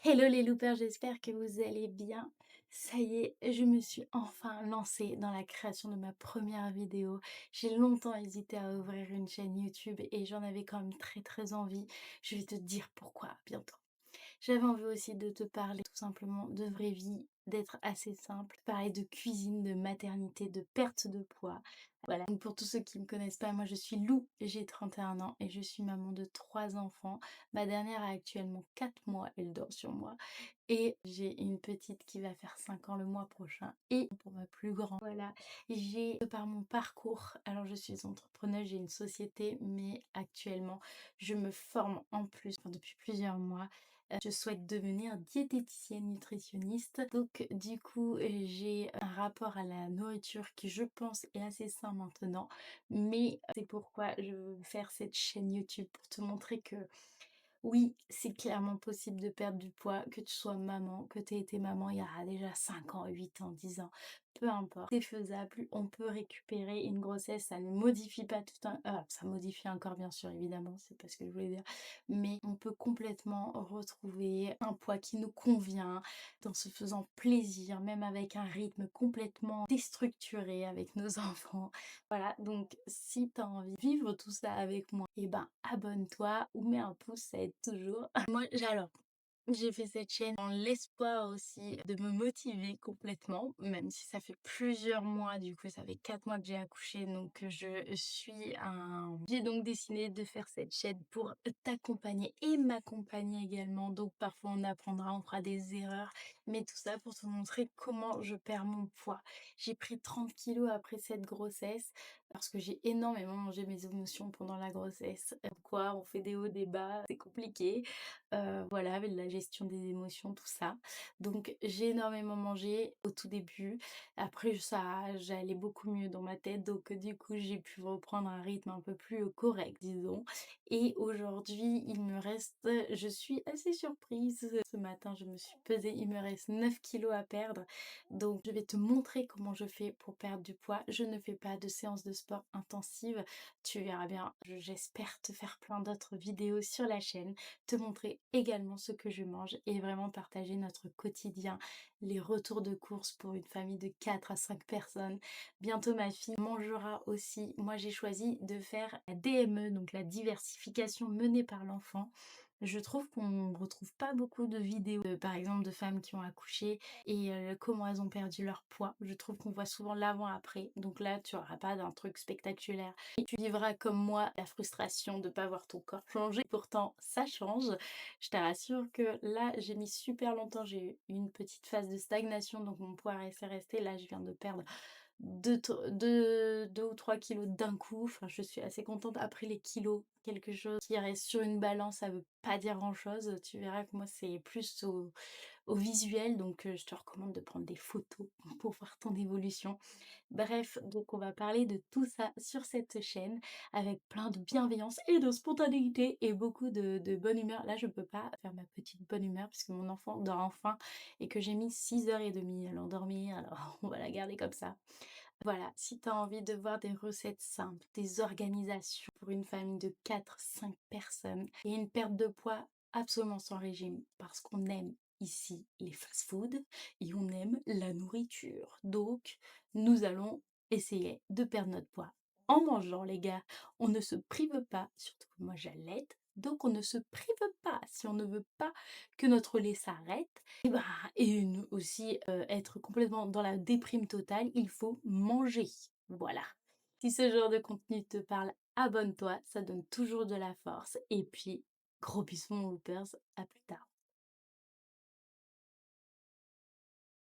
Hello les loopers, j'espère que vous allez bien. Ça y est, je me suis enfin lancée dans la création de ma première vidéo. J'ai longtemps hésité à ouvrir une chaîne YouTube et j'en avais quand même très envie. Je vais te dire pourquoi bientôt. J'avais envie aussi de te parler tout simplement de vraie vie, d'être assez simple, parler de cuisine, de maternité, de perte de poids. Voilà, donc pour tous ceux qui ne me connaissent pas, moi je suis Lou, j'ai 31 ans et je suis maman de 3 enfants. Ma dernière a actuellement 4 mois, elle dort sur moi. Et j'ai une petite qui va faire 5 ans le mois prochain. Et pour ma plus grande, voilà, j'ai, de par mon parcours, alors je suis entrepreneuse, j'ai une société, mais actuellement, je me forme en plus, enfin, depuis plusieurs mois. Je souhaite devenir diététicienne nutritionniste. Donc, du coup, j'ai un rapport à la nourriture qui, je pense, est assez sain maintenant. Mais c'est pourquoi je veux faire cette chaîne YouTube pour te montrer que oui, c'est clairement possible de perdre du poids, que tu sois maman, que tu aies été maman il y a déjà 5 ans, 8 ans, 10 ans, peu importe. C'est faisable, on peut récupérer une grossesse, ça ne modifie pas tout un... ça modifie un corps bien sûr, évidemment, c'est pas ce que je voulais dire, mais on peut complètement retrouver un poids qui nous convient, en se faisant plaisir, même avec un rythme complètement déstructuré avec nos enfants. Voilà, donc si tu as envie de vivre tout ça avec moi, eh ben abonne-toi ou mets un pouce, ça aide toujours. Moi, alors, j'ai fait cette chaîne dans l'espoir aussi de me motiver complètement, même si ça fait plusieurs mois, du coup ça fait 4 mois que j'ai accouché, donc je suis un... J'ai donc décidé de faire cette chaîne pour t'accompagner et m'accompagner également, donc parfois on apprendra, on fera des erreurs, mais tout ça pour te montrer comment je perds mon poids. J'ai pris 30 kilos après cette grossesse, parce que j'ai énormément mangé mes émotions pendant la grossesse. Quoi, on fait des hauts, des bas, c'est compliqué. Voilà, avec la gestion des émotions, tout ça. Donc j'ai énormément mangé au tout début. Après ça j'allais beaucoup mieux dans ma tête, donc du coup j'ai pu reprendre un rythme un peu plus correct, disons. Et aujourd'hui, il me reste, je suis assez surprise, ce matin je me suis pesée, il me reste 9 kilos à perdre. Donc je vais te montrer comment je fais pour perdre du poids. Je ne fais pas de séance de sport intensive, tu verras bien. J'espère te faire plein d'autres vidéos sur la chaîne, te montrer également ce que je mange et vraiment partager notre quotidien, les retours de courses pour une famille de 4 à 5 personnes. Bientôt ma fille mangera aussi. Moi j'ai choisi de faire la DME, donc la diversification menée par l'enfant. Je trouve qu'on retrouve pas beaucoup de vidéos, par exemple de femmes qui ont accouché et comment elles ont perdu leur poids. Je trouve qu'on voit souvent l'avant-après. Donc là, tu auras pas d'un truc spectaculaire. Et tu vivras comme moi la frustration de pas voir ton corps changer. Pourtant, ça change. Je te rassure que là, j'ai mis super longtemps. J'ai eu une petite phase de stagnation, donc mon poids s'est resté. Là, je viens de perdre 2 ou 3 kilos d'un coup. Enfin, je suis assez contente. Après les kilos, quelque chose qui reste sur une balance, ça veut pas dire grand chose. Tu verras que moi, c'est plus au visuel, donc je te recommande de prendre des photos pour voir ton évolution. Bref, donc on va parler de tout ça sur cette chaîne avec plein de bienveillance et de spontanéité et beaucoup de bonne humeur. Là, je peux pas faire ma petite bonne humeur puisque mon enfant dort enfin et que j'ai mis 6h30 à l'endormir, alors on va la garder comme ça. Voilà, si tu as envie de voir des recettes simples, des organisations pour une famille de 4-5 personnes et une perte de poids absolument sans régime parce qu'on aime ici les fast-foods et on aime la nourriture. Donc, nous allons essayer de perdre notre poids en mangeant, les gars. On ne se prive pas, surtout que moi j'allaite, donc on ne se prive pas si on ne veut pas que notre lait s'arrête. Et bah, et nous aussi être complètement dans la déprime totale, il faut manger. Voilà. Si ce genre de contenu te parle, abonne-toi, ça donne toujours de la force. Et puis, gros bisous mon loopers, à plus tard.